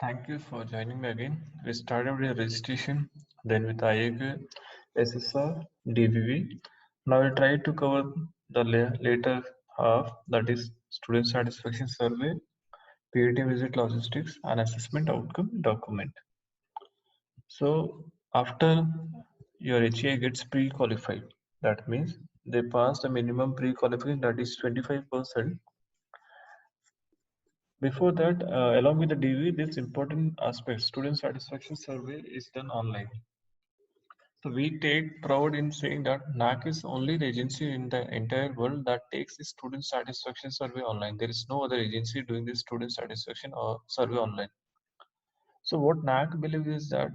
Thank you for joining me again. We started with registration, then with IAQ, SSR, DVV. Now we'll try to cover the later half, that is student satisfaction survey, PAT visit logistics, and assessment outcome document. So after your HA gets pre-qualified, that means they pass the minimum pre-qualification, that is 25%. Before that, along with the DV, this important aspect, student satisfaction survey is done online. So we take proud in saying that NAAC is only the agency in the entire world that takes the student satisfaction survey online. There is no other agency doing this student satisfaction or survey online. So what NAAC believes is that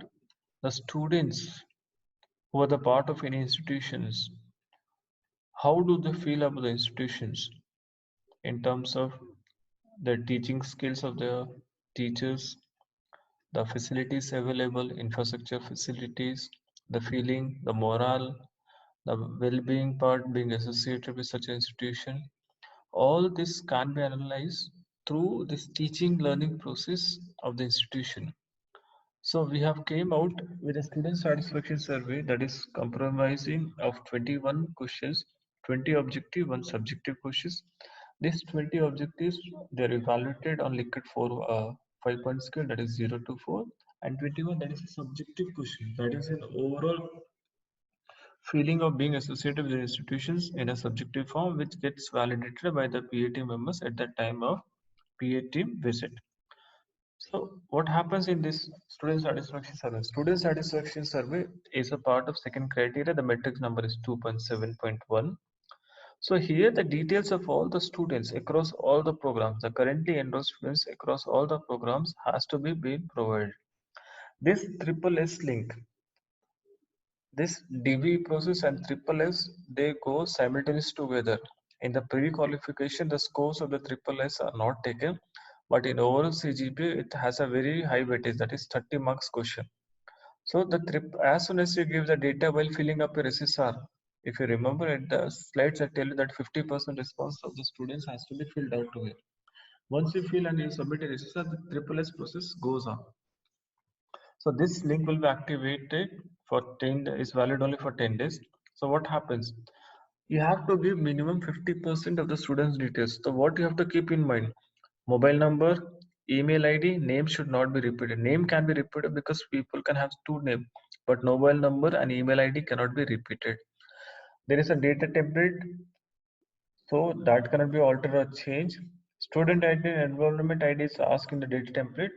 the students who are the part of any institutions, how do they feel about the institutions in terms of the teaching skills of the teachers, the facilities available, infrastructure facilities, the feeling, the morale, the well-being part being associated with such an institution. All this can be analyzed through this teaching learning process of the institution. So we have came out with a student satisfaction survey that is comprising of 21 questions, 20 objective, one subjective questions. These 20 objectives, they are evaluated on Likert 4 5-point scale, that is 0 to 4, and 21, that is a subjective question, that is an overall feeling of being associated with the institutions in a subjective form, which gets validated by the PAT members at the time of PAT visit. So what happens in this student satisfaction survey? Student satisfaction survey is a part of second criteria. The metric number is 2.7.1. So here the details of all the students across all the programs, the currently enrolled students across all the programs has to be being provided. This triple S link, this DV process and triple S, they go simultaneously together. In the pre-qualification, the scores of the triple S are not taken, but in overall CGPA, it has a very high weightage, that is 30 marks question. So the as soon as you give the data while filling up your SSR, if you remember at the slides, I tell you that 50% response of the students has to be filled out to it. Once you fill and you submit a SSR, the triple S process goes on. So this link will be activated for 10 is valid only for 10 days. So what happens? You have to give minimum 50% of the students details. So what you have to keep in mind, mobile number, email ID, name should not be repeated. Name can be repeated because people can have two names, but mobile number and email ID cannot be repeated. There is a data template, so that cannot be altered or changed. Student ID and enrollment ID is asked in the data template.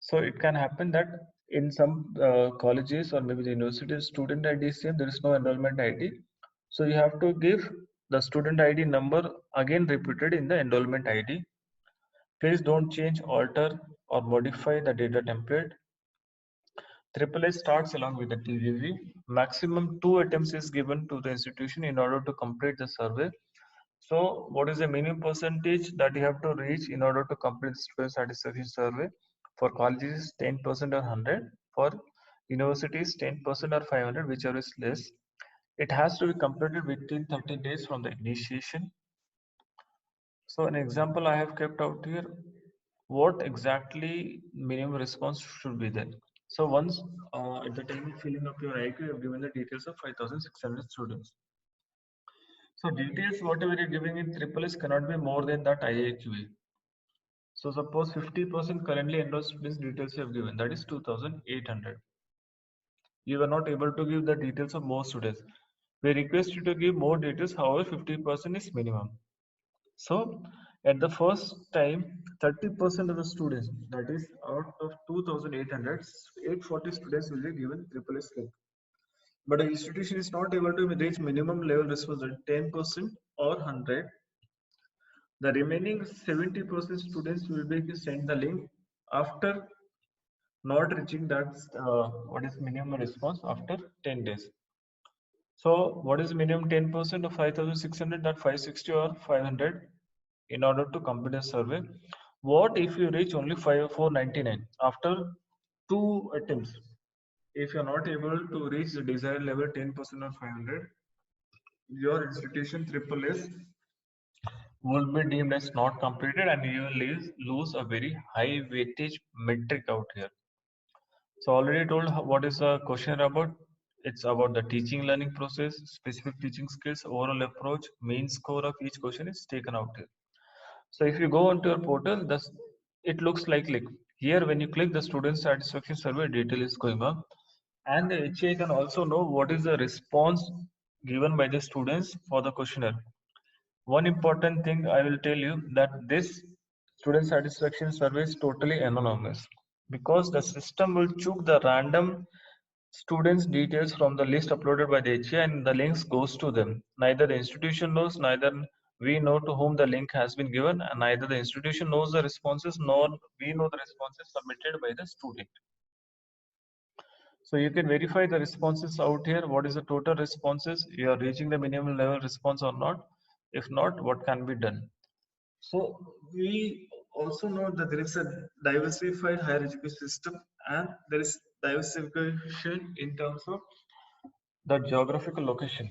So it can happen that in some colleges or maybe the universities, student ID is same, there is no enrollment ID. So you have to give the student ID number again repeated in the enrollment ID. Please don't change, alter or modify the data template. AAA starts along with the TVV. Maximum 2 attempts is given to the institution in order to complete the survey. So what is the minimum percentage that you have to reach in order to complete the student satisfaction survey? For colleges, 10% or 100. For universities, 10% or 500, whichever is less. It has to be completed within 30 days from the initiation. So an example I have kept out here, what exactly minimum response should be there. So once at the time of filling up your IQ, you have given the details of 5,600 students. So details whatever you're giving in triple S cannot be more than that IAQA. So suppose 50% currently enrolled students details you have given, that is 2,800. You are not able to give the details of more students. We request you to give more details, however 50% is minimum. So at the first time, 30% of the students, that is out of 2,800, 840 students will be given triple S link. But the institution is not able to reach minimum level response at 10% or 100. The remaining 70% students will be sent the link after not reaching that what is minimum response after 10 days. So what is minimum 10% of 5,600, that 560 or 500 in order to complete a survey. What if you reach only 499 after 2 attempts? If you are not able to reach the desired level 10% or 500, your institution triple S will be deemed as not completed, and you will lose a very high weightage metric out here. So already told what is the question about. It's about the teaching learning process, specific teaching skills, overall approach, main score of each question is taken out here. So if you go onto your portal, it looks like here when you click the student satisfaction survey detail is going on, and the HA can also know what is the response given by the students for the questionnaire. One important thing I will tell you that this student satisfaction survey is totally anonymous because the system will choose the random students details from the list uploaded by the HA and the links goes to them. Neither the institution knows, neither we know to whom the link has been given, and neither the institution knows the responses nor we know the responses submitted by the student. So you can verify the responses out here. What is the total responses? You are reaching the minimum level response or not? If not, what can be done? So we also know that there is a diversified higher education system and there is diversification in terms of the geographical location.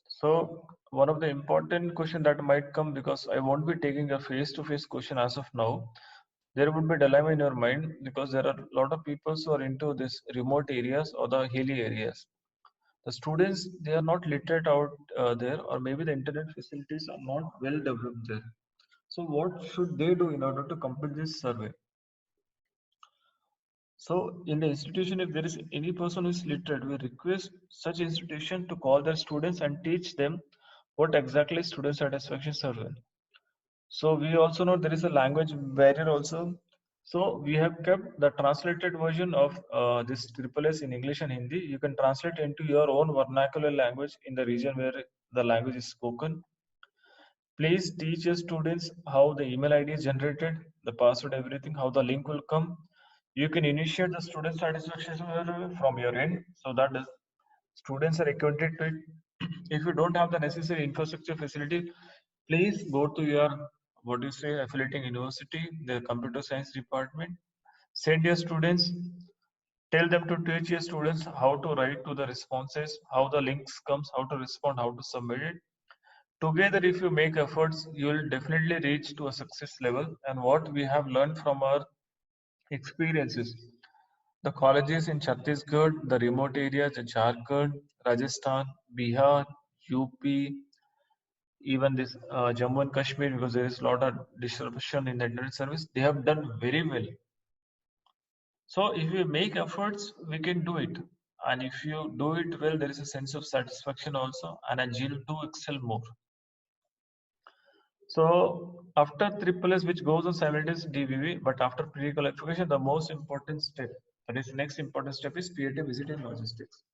So one of the important question that might come, because I won't be taking a face-to-face question as of now, there would be dilemma in your mind because there are a lot of people who are into this remote areas or the hilly areas. The students, they are not literate out there, or maybe the internet facilities are not well developed there. So what should they do in order to complete this survey? So in the institution, if there is any person who is literate, we request such institution to call their students and teach them what exactly is student satisfaction survey. So we also know there is a language barrier also. So we have kept the translated version of this triple S in English and Hindi. You can translate into your own vernacular language in the region where the language is spoken. Please teach your students how the email ID is generated, the password, everything, how the link will come. You can initiate the student satisfaction survey from your end so that the students are acquainted to it. If you don't have the necessary infrastructure facility, please go to your what do you say affiliating university, the computer science department. Send your students, tell them to teach your students how to write to the responses, how the links comes, how to respond, how to submit it. Together, if you make efforts, you will definitely reach to a success level. And what we have learned from our experiences, the colleges in Chhattisgarh, the remote areas in Jharkhand, Rajasthan, Bihar, UP, even this Jammu and Kashmir, because there is a lot of disruption in the internet service, they have done very well. So if we make efforts, we can do it. And if you do it well, there is a sense of satisfaction also, and a zeal to excel more. So after triple S, which goes on simultaneous DVV, but after pre-qualification, the most important step, that is next important step is PAT visit and logistics.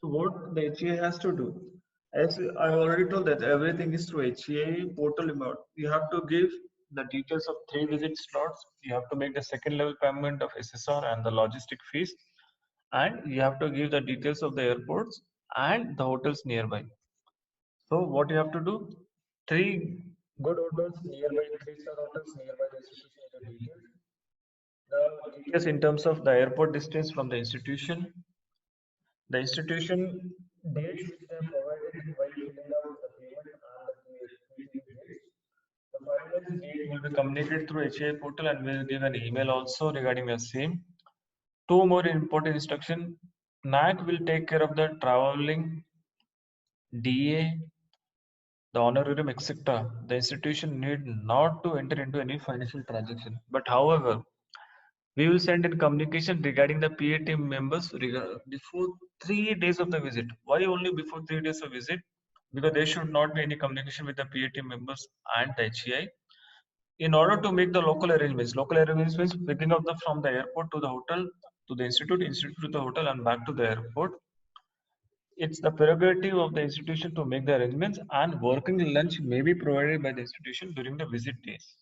So what the HEA has to do, as I already told that everything is through HEA portal amount. You have to give the details of 3 visit slots. You have to make the second level payment of SSR and the logistic fees, and you have to give the details of the airports and the hotels nearby. So what you have to do? 3 good hotels nearby, 3-star hotels nearby the institution with the details. The details in terms of the airport distance from the institution dates which they have provided while filling out the payment and the PTV dates. The finalized date will be communicated through HI portal and will give an email also regarding the same. Two more important instruction. NAAC will take care of the traveling, DA, the honorarium, etc. The institution need not to enter into any financial transaction. But however, we will send in communication regarding the PA team members before 3 days of the visit. Why only before 3 days of visit? Because there should not be any communication with the PA team members and the HEI. In order to make the local arrangements means picking up from the airport to the hotel, to the institute, institute to the hotel, and back to the airport. It's the prerogative of the institution to make the arrangements, and working lunch may be provided by the institution during the visit days.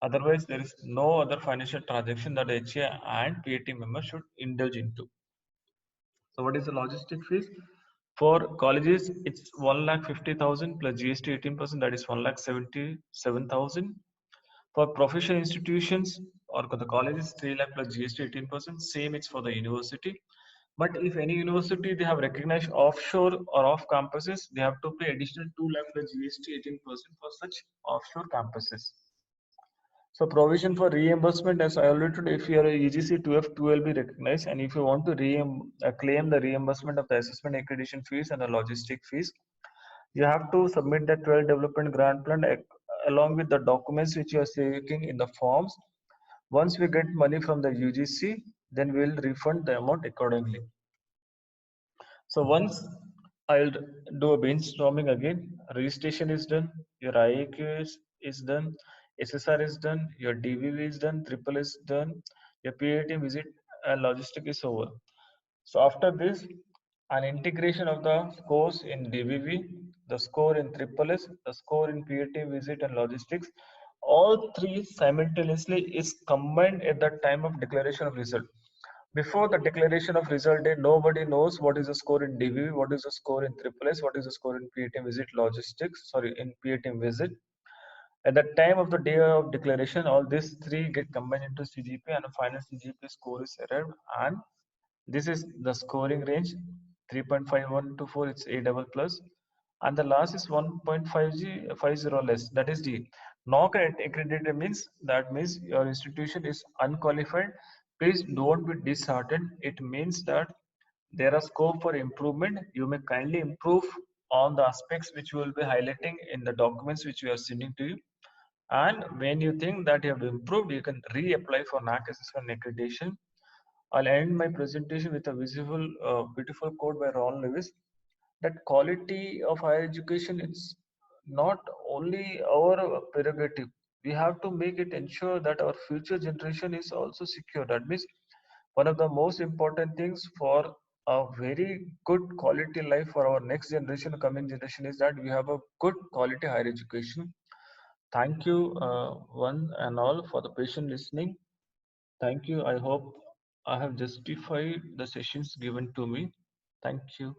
Otherwise, there is no other financial transaction that HA and PAT members should indulge into. So, what is the logistic fees? For colleges, it's 1,50,000 plus GST 18%, that is 1,77,000. For professional institutions or the colleges, 3 lakh plus GST 18%. Same it's for the university. But if any university they have recognized offshore or off campuses, they have to pay additional 2 lakh plus GST 18% for such offshore campuses. So provision for reimbursement, as I already told, if you are a UGC 2F, 2 will be recognized, and if you want to claim the reimbursement of the assessment accreditation fees and the logistic fees, you have to submit the 12 development grant plan along with the documents which you are seeking in the forms. Once we get money from the UGC, then we will refund the amount accordingly. So once I'll do a brainstorming again, registration is done, your IAQ is done, SSR is done, your DVV is done, triple is done, your PAT visit and logistic is over. So after this, an integration of the scores in DVV, the score in triple S, the score in PAT visit and logistics, all three simultaneously is combined at the time of declaration of result. Before the declaration of result day, nobody knows what is the score in DVV, what is the score in triple S, what is the score in PAT visit logistics, sorry, in PAT visit. At the time of the day of declaration, all these three get combined into CGP and a final CGP score is arrived, and this is the scoring range 3.51 to 4, it's A double plus, and the last is 1.50 less, that is D. Not accredited means that means your institution is unqualified. Please don't be disheartened. It means that there are scope for improvement. You may kindly improve on the aspects which we will be highlighting in the documents which we are sending to you. And when you think that you have improved, you can reapply for NAAC assessment accreditation. I'll end my presentation with a beautiful quote by Ron Lewis, that quality of higher education is not only our prerogative. We have to make it ensure that our future generation is also secure. That means one of the most important things for a very good quality life for our next generation, coming generation, is that we have a good quality higher education. Thank you, one and all, for the patient listening. Thank you. I hope I have justified the sessions given to me. Thank you.